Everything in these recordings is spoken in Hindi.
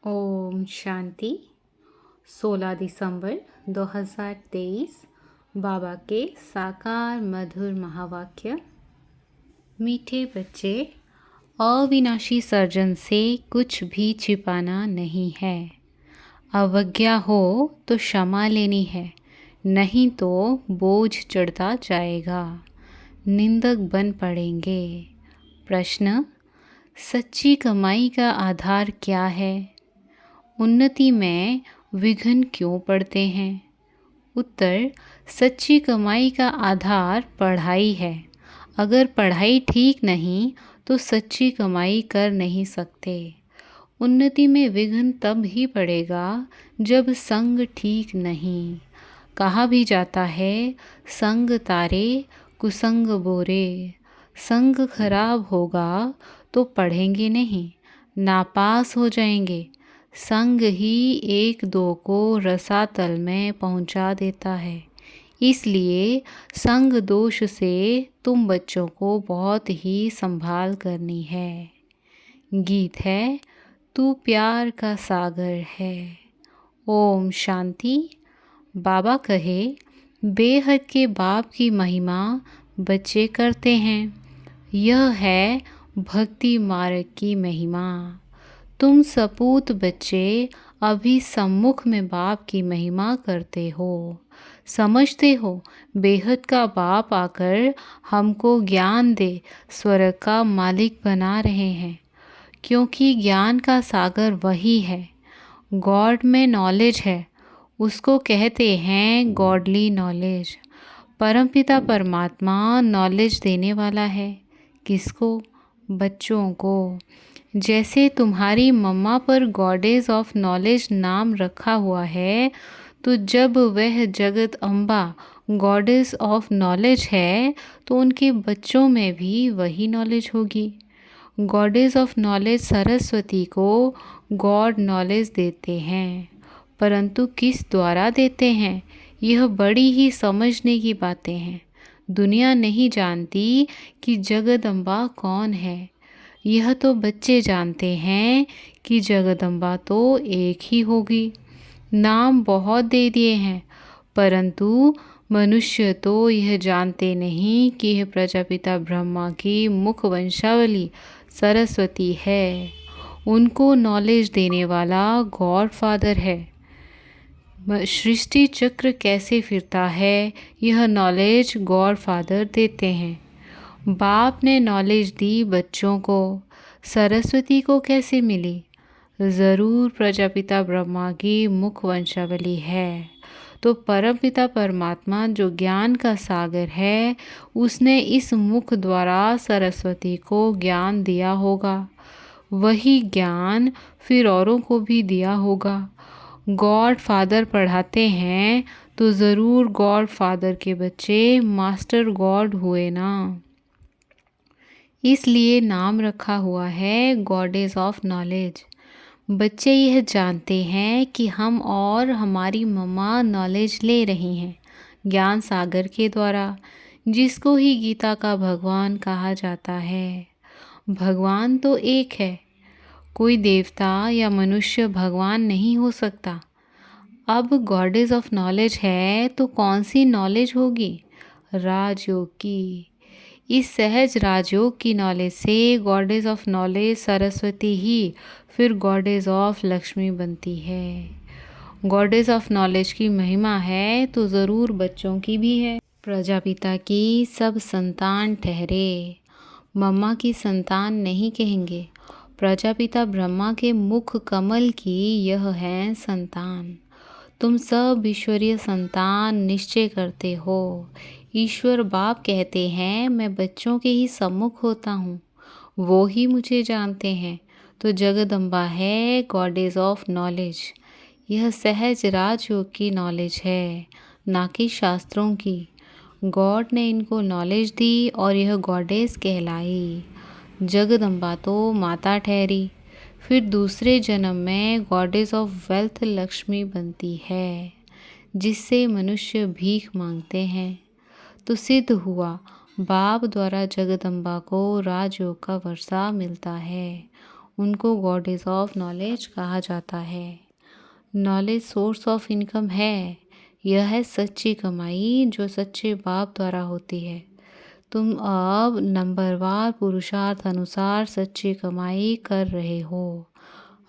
ओम शांति। 16 दिसंबर 2023 बाबा के साकार मधुर महावाक्य। मीठे बच्चे, अविनाशी सर्जन से कुछ भी छिपाना नहीं है। अवज्ञा हो तो क्षमा लेनी है, नहीं तो बोझ चढ़ता जाएगा, निंदक बन पड़ेंगे। प्रश्न: सच्ची कमाई का आधार क्या है? उन्नति में विघ्न क्यों पड़ते हैं? उत्तर: सच्ची कमाई का आधार पढ़ाई है। अगर पढ़ाई ठीक नहीं तो सच्ची कमाई कर नहीं सकते। उन्नति में विघ्न तब ही पड़ेगा जब संग ठीक नहीं। कहा भी जाता है, संग तारे कुसंग बोरे। संग खराब होगा तो पढ़ेंगे नहीं, नापास हो जाएंगे। संग ही एक दो को रसातल में पहुंचा देता है। इसलिए संग दोष से तुम बच्चों को बहुत ही संभाल करनी है। गीत है, तू प्यार का सागर है। ओम शांति। बाबा कहे, बेहद के बाप की महिमा बच्चे करते हैं। यह है भक्ति मार्ग की महिमा। तुम सपूत बच्चे अभी सम्मुख में बाप की महिमा करते हो। समझते हो बेहद का बाप आकर हमको ज्ञान दे स्वर्ग का मालिक बना रहे हैं, क्योंकि ज्ञान का सागर वही है। गॉड में नॉलेज है, उसको कहते हैं गॉडली नॉलेज। परमपिता परमात्मा नॉलेज देने वाला है। किसको? बच्चों को। जैसे तुम्हारी मम्मा पर गॉडेस ऑफ नॉलेज नाम रखा हुआ है, तो जब वह जगत अम्बा गॉडेस ऑफ नॉलेज है तो उनके बच्चों में भी वही नॉलेज होगी। गॉडेस ऑफ नॉलेज सरस्वती को गॉड नॉलेज देते हैं, परंतु किस द्वारा देते हैं, यह बड़ी ही समझने की बातें हैं। दुनिया नहीं जानती कि जगदम्बा कौन है। यह तो बच्चे जानते हैं कि जगदम्बा तो एक ही होगी। नाम बहुत दे दिए हैं, परंतु मनुष्य तो यह जानते नहीं कि यह प्रजापिता ब्रह्मा की मुख वंशावली सरस्वती है। उनको नॉलेज देने वाला गॉड फादर है। सृष्टि चक्र कैसे फिरता है, यह नॉलेज गॉड फादर देते हैं। बाप ने नॉलेज दी बच्चों को, सरस्वती को कैसे मिली? ज़रूर प्रजापिता ब्रह्मा की मुख वंशावली है। तो परमपिता परमात्मा जो ज्ञान का सागर है, उसने इस मुख द्वारा सरस्वती को ज्ञान दिया होगा। वही ज्ञान फिर औरों को भी दिया होगा। गॉड फादर पढ़ाते हैं तो ज़रूर गॉड फादर के बच्चे मास्टर गॉड हुए ना। इसलिए नाम रखा हुआ है गॉडेस ऑफ नॉलेज। बच्चे यह जानते हैं कि हम और हमारी मम्मा नॉलेज ले रही हैं ज्ञान सागर के द्वारा, जिसको ही गीता का भगवान कहा जाता है। भगवान तो एक है, कोई देवता या मनुष्य भगवान नहीं हो सकता। अब गॉडेस ऑफ नॉलेज है तो कौन सी नॉलेज होगी? राजयोग की। इस सहज राजयोग की नॉलेज से गॉडेस ऑफ नॉलेज सरस्वती ही फिर गॉडेस ऑफ लक्ष्मी बनती है। गॉडेस ऑफ नॉलेज की महिमा है तो ज़रूर बच्चों की भी है। प्रजापिता की सब संतान ठहरे, मम्मा की संतान नहीं कहेंगे। प्रजापिता ब्रह्मा के मुख कमल की यह है संतान। तुम सब ईश्वरीय संतान निश्चय करते हो। ईश्वर बाप कहते हैं, मैं बच्चों के ही सम्मुख होता हूँ, वो ही मुझे जानते हैं। तो जगदम्बा है गॉडेस ऑफ नॉलेज। यह सहज राजयोग की नॉलेज है, ना कि शास्त्रों की। गॉड ने इनको नॉलेज दी और यह गॉडेस कहलाई। जगदम्बा तो माता ठहरी, फिर दूसरे जन्म में गॉडेस ऑफ वेल्थ लक्ष्मी बनती है, जिससे मनुष्य भीख मांगते हैं। तो सिद्ध हुआ बाप द्वारा जगदम्बा को राजयोग का वर्षा मिलता है। उनको गॉडेस ऑफ नॉलेज कहा जाता है। नॉलेज सोर्स ऑफ इनकम है। यह है सच्ची कमाई जो सच्चे बाप द्वारा होती है। तुम अब नंबरवार पुरुषार्थ अनुसार सच्ची कमाई कर रहे हो।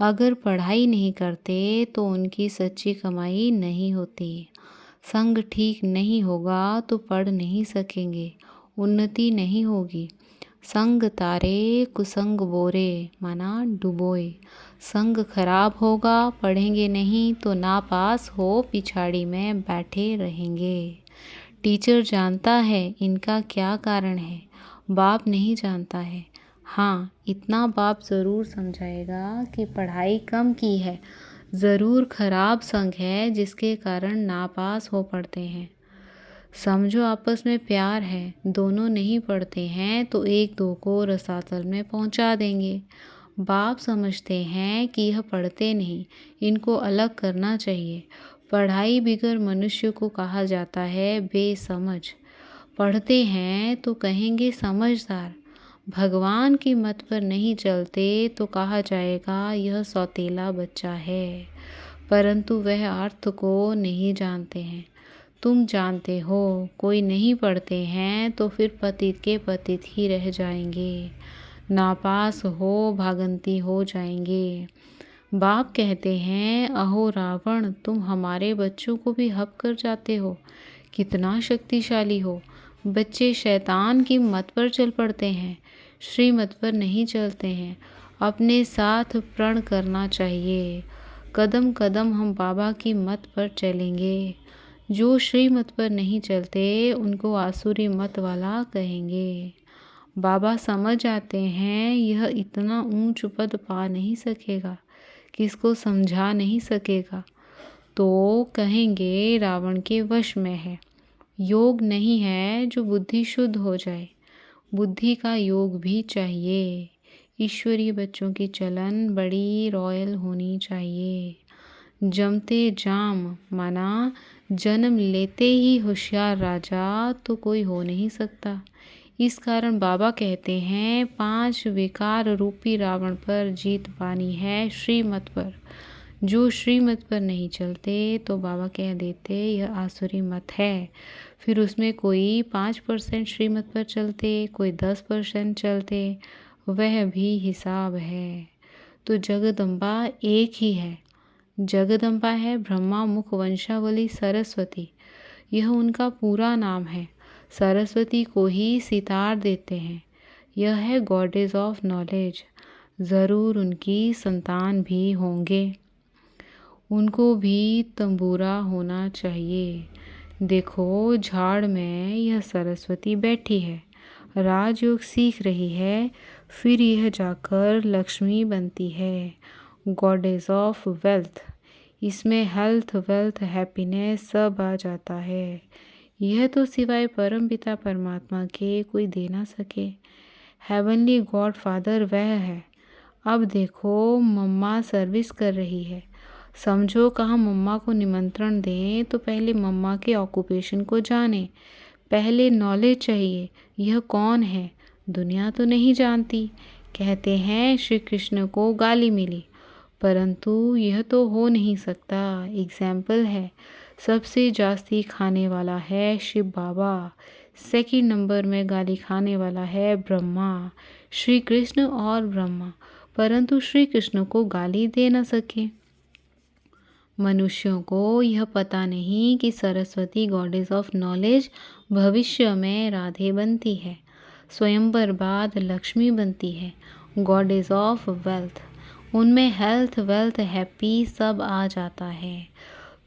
अगर पढ़ाई नहीं करते तो उनकी सच्ची कमाई नहीं होती। संग ठीक नहीं होगा तो पढ़ नहीं सकेंगे, उन्नति नहीं होगी। संग तारे कुसंग बोरे माना डुबोए। संग खराब होगा, पढ़ेंगे नहीं तो नापास हो पिछाड़ी में बैठे रहेंगे। टीचर जानता है इनका क्या कारण है, बाप नहीं जानता है। हाँ, इतना बाप ज़रूर समझाएगा कि पढ़ाई कम की है, ज़रूर खराब संग है जिसके कारण नापास हो पड़ते हैं। समझो आपस में प्यार है, दोनों नहीं पढ़ते हैं तो एक दो को रसातल में पहुंचा देंगे। बाप समझते हैं कि यह पढ़ते नहीं, इनको अलग करना चाहिए। पढ़ाई बिगर मनुष्य को कहा जाता है बेसमझ। पढ़ते हैं तो कहेंगे समझदार। भगवान की मत पर नहीं चलते तो कहा जाएगा यह सौतेला बच्चा है। परंतु वह अर्थ को नहीं जानते हैं। तुम जानते हो, कोई नहीं पढ़ते हैं तो फिर पतित के पतित ही रह जाएंगे, नापास हो भागंती हो जाएंगे। बाप कहते हैं अहो रावण, तुम हमारे बच्चों को भी हप कर जाते हो, कितना शक्तिशाली हो। बच्चे शैतान की मत पर चल पड़ते हैं, श्रीमत पर नहीं चलते हैं। अपने साथ प्रण करना चाहिए, कदम कदम हम बाबा की मत पर चलेंगे। जो श्रीमत पर नहीं चलते उनको आसुरी मत वाला कहेंगे। बाबा समझ आते हैं यह इतना ऊंच पद पा नहीं सकेगा, किसको समझा नहीं सकेगा, तो कहेंगे रावण के वश में है। योग नहीं है जो बुद्धि शुद्ध हो जाए, बुद्धि का योग भी चाहिए। ईश्वरीय बच्चों की चलन बड़ी रॉयल होनी चाहिए। जमते जाम माना जन्म लेते ही होशियार राजा तो कोई हो नहीं सकता। इस कारण बाबा कहते हैं 5 विकार रूपी रावण पर जीत पानी है श्रीमत पर। जो श्रीमत पर नहीं चलते तो बाबा कह देते यह आसुरी मत है। फिर उसमें कोई 5% श्रीमत पर चलते, कोई 10% चलते, वह भी हिसाब है। तो जगदम्बा एक ही है। जगदम्बा है ब्रह्मा मुख वंशावली सरस्वती, यह उनका पूरा नाम है। सरस्वती को ही सितार देते हैं। यह है गॉडेस ऑफ नॉलेज। ज़रूर उनकी संतान भी होंगे, उनको भी तंबूरा होना चाहिए। देखो झाड़ में यह सरस्वती बैठी है, राजयोग सीख रही है, फिर यह जाकर लक्ष्मी बनती है, गॉडेस ऑफ वेल्थ। इसमें हेल्थ वेल्थ हैप्पीनेस सब आ जाता है। यह तो सिवाय परम पिता परमात्मा के कोई दे ना सके। हेवनली गॉड फादर वह है। अब देखो मम्मा सर्विस कर रही है। समझो कहाँ मम्मा को निमंत्रण दें तो पहले मम्मा के ऑक्यूपेशन को जानें। पहले नॉलेज चाहिए, यह कौन है, दुनिया तो नहीं जानती। कहते हैं श्री कृष्ण को गाली मिली, परंतु यह तो हो नहीं सकता। एग्जाम्पल है, सबसे जास्ती खाने वाला है शिव बाबा, सेकंड नंबर में गाली खाने वाला है ब्रह्मा, श्री कृष्ण और ब्रह्मा, परंतु श्री कृष्ण को गाली दे न सके। मनुष्यों को यह पता नहीं कि सरस्वती गॉडेस ऑफ नॉलेज भविष्य में राधे बनती है, स्वयंवर बाद लक्ष्मी बनती है, गॉडेस ऑफ वेल्थ। उनमें हेल्थ वेल्थ हैप्पी सब आ जाता है।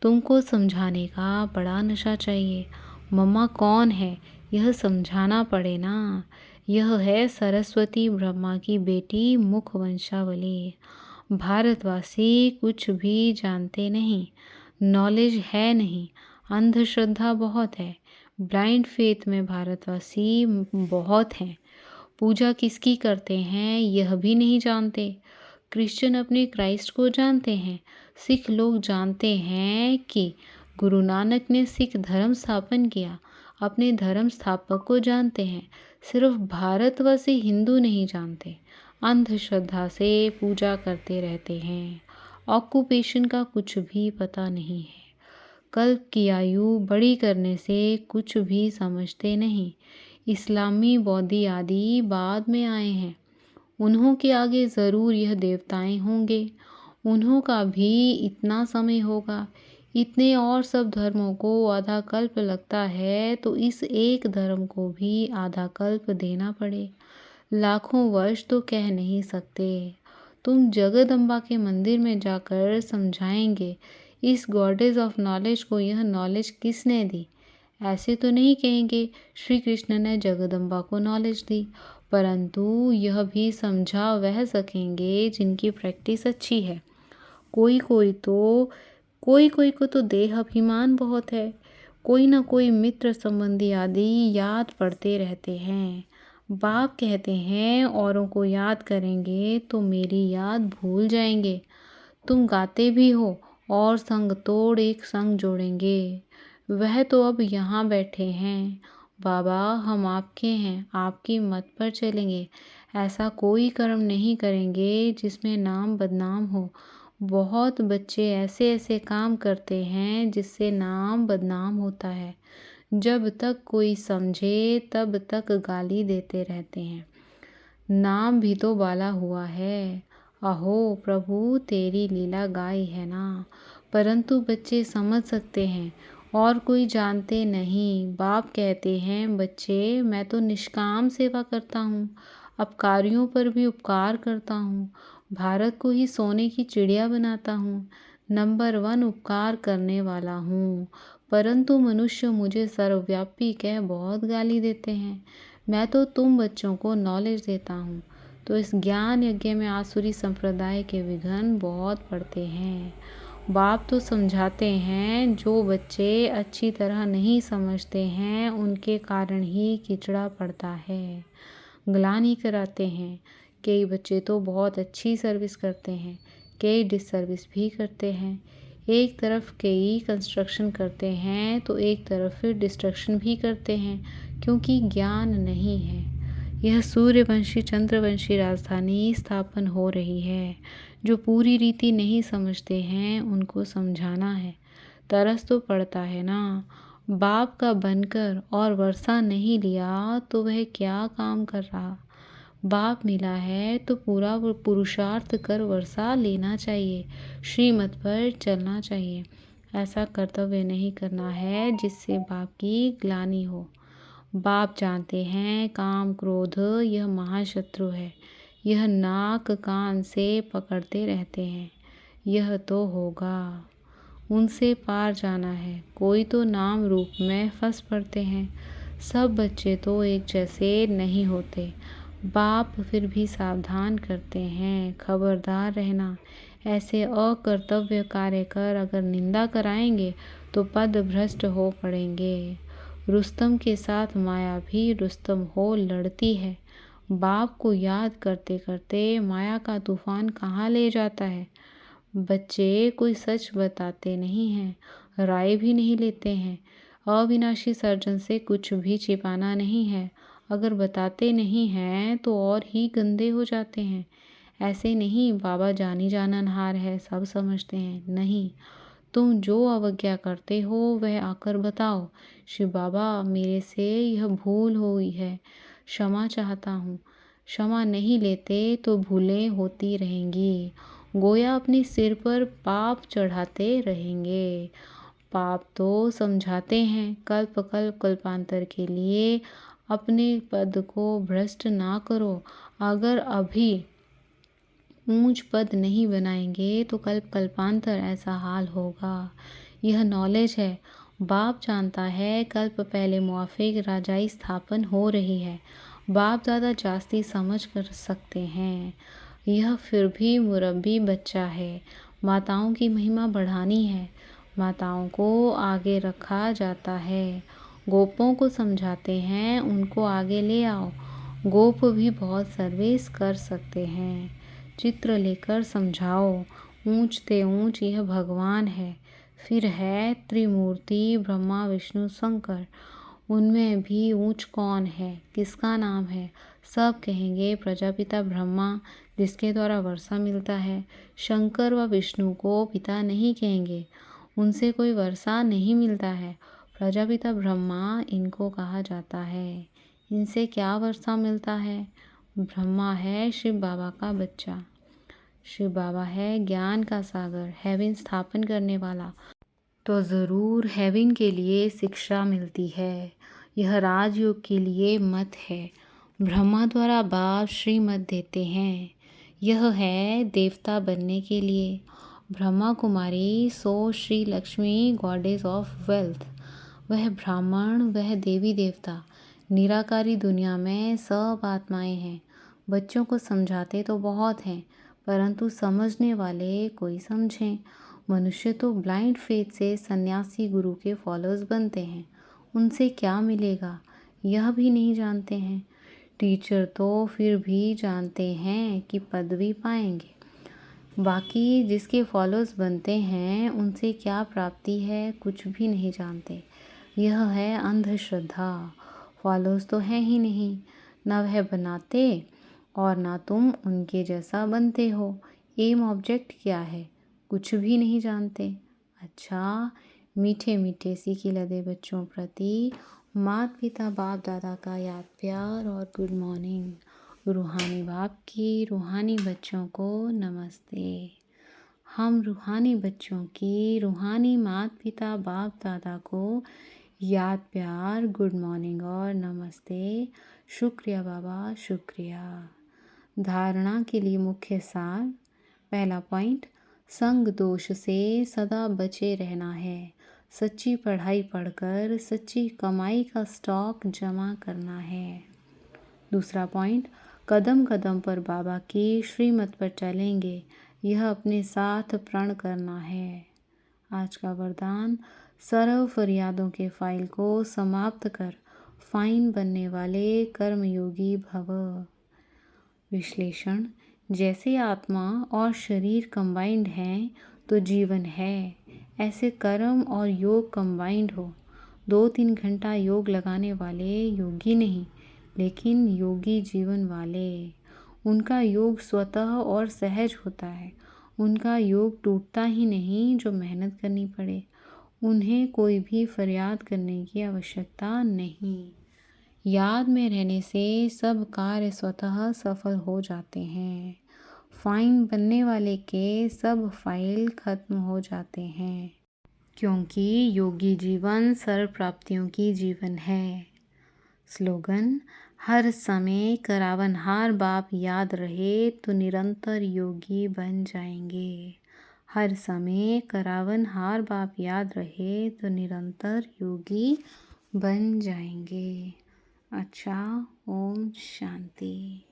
तुमको समझाने का बड़ा नशा चाहिए। मम्मा कौन है यह समझाना पड़े ना। यह है सरस्वती ब्रह्मा की बेटी मुख वंशावली। भारतवासी कुछ भी जानते नहीं, नॉलेज है नहीं, अंधश्रद्धा बहुत है। ब्लाइंड फेथ में भारतवासी बहुत हैं। पूजा किसकी करते हैं यह भी नहीं जानते। क्रिश्चियन अपने क्राइस्ट को जानते हैं, सिख लोग जानते हैं कि गुरु नानक ने सिख धर्म स्थापन किया, अपने धर्म स्थापक को जानते हैं। सिर्फ भारतवासी हिंदू नहीं जानते, अंधश्रद्धा से पूजा करते रहते हैं। ऑक्यूपेशन का कुछ भी पता नहीं है। कल्प की आयु बड़ी करने से कुछ भी समझते नहीं। इस्लामी बौद्धि आदि बाद में आए हैं। उन्हों के आगे ज़रूर यह देवताएं होंगे। उन्हों का भी इतना समय होगा। इतने और सब धर्मों को आधा कल्प लगता है तो इस एक धर्म को भी आधा कल्प देना पड़े। लाखों वर्ष तो कह नहीं सकते। तुम जगदम्बा के मंदिर में जाकर समझाएंगे इस गॉडेस ऑफ नॉलेज को यह नॉलेज किसने दी। ऐसे तो नहीं कहेंगे श्री कृष्ण ने जगदम्बा को नॉलेज दी, परंतु यह भी समझा वह सकेंगे जिनकी प्रैक्टिस अच्छी है। कोई कोई को तो देह अभिमान बहुत है। कोई ना कोई मित्र संबंधी आदि याद पड़ते रहते हैं। बाप कहते हैं औरों को याद करेंगे तो मेरी याद भूल जाएंगे। तुम गाते भी हो और संग तोड़ एक संग जोड़ेंगे। वह तो अब यहाँ बैठे हैं। बाबा हम आपके हैं, आपकी मत पर चलेंगे। ऐसा कोई कर्म नहीं करेंगे जिसमें नाम बदनाम हो। बहुत बच्चे ऐसे ऐसे काम करते हैं जिससे नाम बदनाम होता है। जब तक कोई समझे तब तक गाली देते रहते हैं। नाम भी तो बाला हुआ है। अहो प्रभु तेरी लीला गाई है ना। परंतु बच्चे समझ सकते हैं और कोई जानते नहीं। बाप कहते हैं बच्चे मैं तो निष्काम सेवा करता हूँ, अपकारियों पर भी उपकार करता हूँ, भारत को ही सोने की चिड़िया बनाता हूँ, नंबर 1 उपकार करने वाला हूँ। परंतु मनुष्य मुझे सर्वव्यापी कह बहुत गाली देते हैं। मैं तो तुम बच्चों को नॉलेज देता हूँ। तो इस ज्ञान यज्ञ में आसुरी संप्रदाय के विघ्न बहुत पड़ते हैं। बाप तो समझाते हैं जो बच्चे अच्छी तरह नहीं समझते हैं उनके कारण ही किचड़ा पड़ता है। ग्लानि कराते हैं। कई बच्चे तो बहुत अच्छी सर्विस करते हैं, कई डिससर्विस भी करते हैं। एक तरफ कई कंस्ट्रक्शन करते हैं तो एक तरफ फिर डिस्ट्रक्शन भी करते हैं, क्योंकि ज्ञान नहीं है। यह सूर्यवंशी चंद्रवंशी राजधानी स्थापन हो रही है। जो पूरी रीति नहीं समझते हैं उनको समझाना है। तरस तो पड़ता है ना। बाप का बनकर और वर्षा नहीं लिया तो वह क्या काम कर रहा। बाप मिला है तो पूरा पुरुषार्थ कर वर्षा लेना चाहिए, श्रीमत पर चलना चाहिए। ऐसा कर्तव्य नहीं करना है जिससे बाप की ग्लानि हो। बाप जानते हैं काम क्रोध यह महाशत्रु है। यह नाक कान से पकड़ते रहते हैं। यह तो होगा, उनसे पार जाना है। कोई तो नाम रूप में फंस पड़ते हैं। सब बच्चे तो एक जैसे नहीं होते। बाप फिर भी सावधान करते हैं, खबरदार रहना। ऐसे अकर्तव्य कार्य कर अगर निंदा कराएंगे तो पद भ्रष्ट हो पड़ेंगे। रुस्तम के साथ माया भी रुस्तम हो लड़ती है। बाप को याद करते करते माया का तूफान कहाँ ले जाता है। बच्चे कोई सच बताते नहीं हैं, राय भी नहीं लेते हैं। अविनाशी सर्जन से कुछ भी छिपाना नहीं है। अगर बताते नहीं हैं तो और ही गंदे हो जाते हैं। ऐसे नहीं बाबा जानी जाननहार है, सब समझते हैं। नहीं, तुम जो अवज्ञा करते हो वह आकर बताओ। शिव बाबा मेरे से यह भूल हुई है, क्षमा चाहता हूँ। क्षमा नहीं लेते तो भूलें होती रहेंगी। गोया अपने सिर पर पाप चढ़ाते रहेंगे। पाप तो समझाते हैं कल्प कल्प कल्पांतर के लिए अपने पद को भ्रष्ट ना करो। अगर अभी ऊंच पद नहीं बनाएंगे तो कल्प कल्पांतर ऐसा हाल होगा। यह नॉलेज है। बाप जानता है कल्प पहले मुआफिक राजाई स्थापन हो रही है। बाप ज़्यादा जास्ती समझ कर सकते हैं। यह फिर भी मुरब्बी बच्चा है। माताओं की महिमा बढ़ानी है। माताओं को आगे रखा जाता है। गोपों को समझाते हैं, उनको आगे ले आओ। गोप भी बहुत सर्विस कर सकते हैं। चित्र लेकर समझाओ। ऊंचते ऊंच यह भगवान है। फिर है त्रिमूर्ति ब्रह्मा विष्णु शंकर। उनमें भी ऊंच कौन है, किसका नाम है। सब कहेंगे प्रजापिता ब्रह्मा जिसके द्वारा वर्षा मिलता है। शंकर व विष्णु को पिता नहीं कहेंगे, उनसे कोई वर्षा नहीं मिलता है। प्रजापिता ब्रह्मा इनको कहा जाता है। इनसे क्या वर्षा मिलता है? ब्रह्मा है शिव बाबा का बच्चा। शिव बाबा है ज्ञान का सागर, हेवन स्थापन करने वाला। तो ज़रूर हेवन के लिए शिक्षा मिलती है। यह राजयोग के लिए मत है। ब्रह्मा द्वारा बाप श्रीमत देते हैं। यह है देवता बनने के लिए। ब्रह्मा कुमारी सो Shri Lakshmi goddess of wealth. वह ब्राह्मण, वह देवी देवता। निराकारी दुनिया में सब आत्माएं हैं। बच्चों को समझाते तो बहुत हैं, परंतु समझने वाले कोई समझें। मनुष्य तो ब्लाइंड फेथ से सन्यासी गुरु के फॉलोअर्स बनते हैं। उनसे क्या मिलेगा यह भी नहीं जानते हैं। टीचर तो फिर भी जानते हैं कि पदवी पाएंगे। बाकी जिसके फॉलोअर्स बनते हैं उनसे क्या प्राप्ति है कुछ भी नहीं जानते। यह है अंधश्रद्धा। फॉलोअर्स तो हैं ही नहीं, ना वह बनाते और ना तुम उनके जैसा बनते हो। एम ऑब्जेक्ट क्या है कुछ भी नहीं जानते। अच्छा, मीठे मीठे सीखी लदे बच्चों प्रति माता पिता बाप दादा का याद प्यार और गुड मॉर्निंग। रूहानी बाप की रूहानी बच्चों को नमस्ते। हम रूहानी बच्चों की रूहानी माता पिता बाप दादा को याद प्यार गुड मॉर्निंग और नमस्ते। शुक्रिया बाबा, शुक्रिया। धारणा के लिए मुख्य सार। पहला पॉइंट, संग दोष से सदा बचे रहना है। सच्ची पढ़ाई पढ़कर सच्ची कमाई का स्टॉक जमा करना है। दूसरा पॉइंट, कदम कदम पर बाबा की श्रीमत पर चलेंगे, यह अपने साथ प्रण करना है। आज का वरदान, सर्व फरियादों के फाइल को समाप्त कर फाइन बनने वाले कर्मयोगी भव। विश्लेषण, जैसे आत्मा और शरीर कंबाइंड हैं तो जीवन है, ऐसे कर्म और योग कंबाइंड हो। 2-3 घंटा योग लगाने वाले योगी नहीं, लेकिन योगी जीवन वाले। उनका योग स्वतः और सहज होता है। उनका योग टूटता ही नहीं जो मेहनत करनी पड़े। उन्हें कोई भी फरियाद करने की आवश्यकता नहीं। याद में रहने से सब कार्य स्वतः सफल हो जाते हैं। फाइन बनने वाले के सब फाइल खत्म हो जाते हैं, क्योंकि योगी जीवन सर्व प्राप्तियों की जीवन है। स्लोगन, हर समय करावनहार बाप याद रहे तो निरंतर योगी बन जाएंगे। हर समय करावनहार बाप याद रहे तो निरंतर योगी बन जाएंगे। अच्छा, ओम शांति।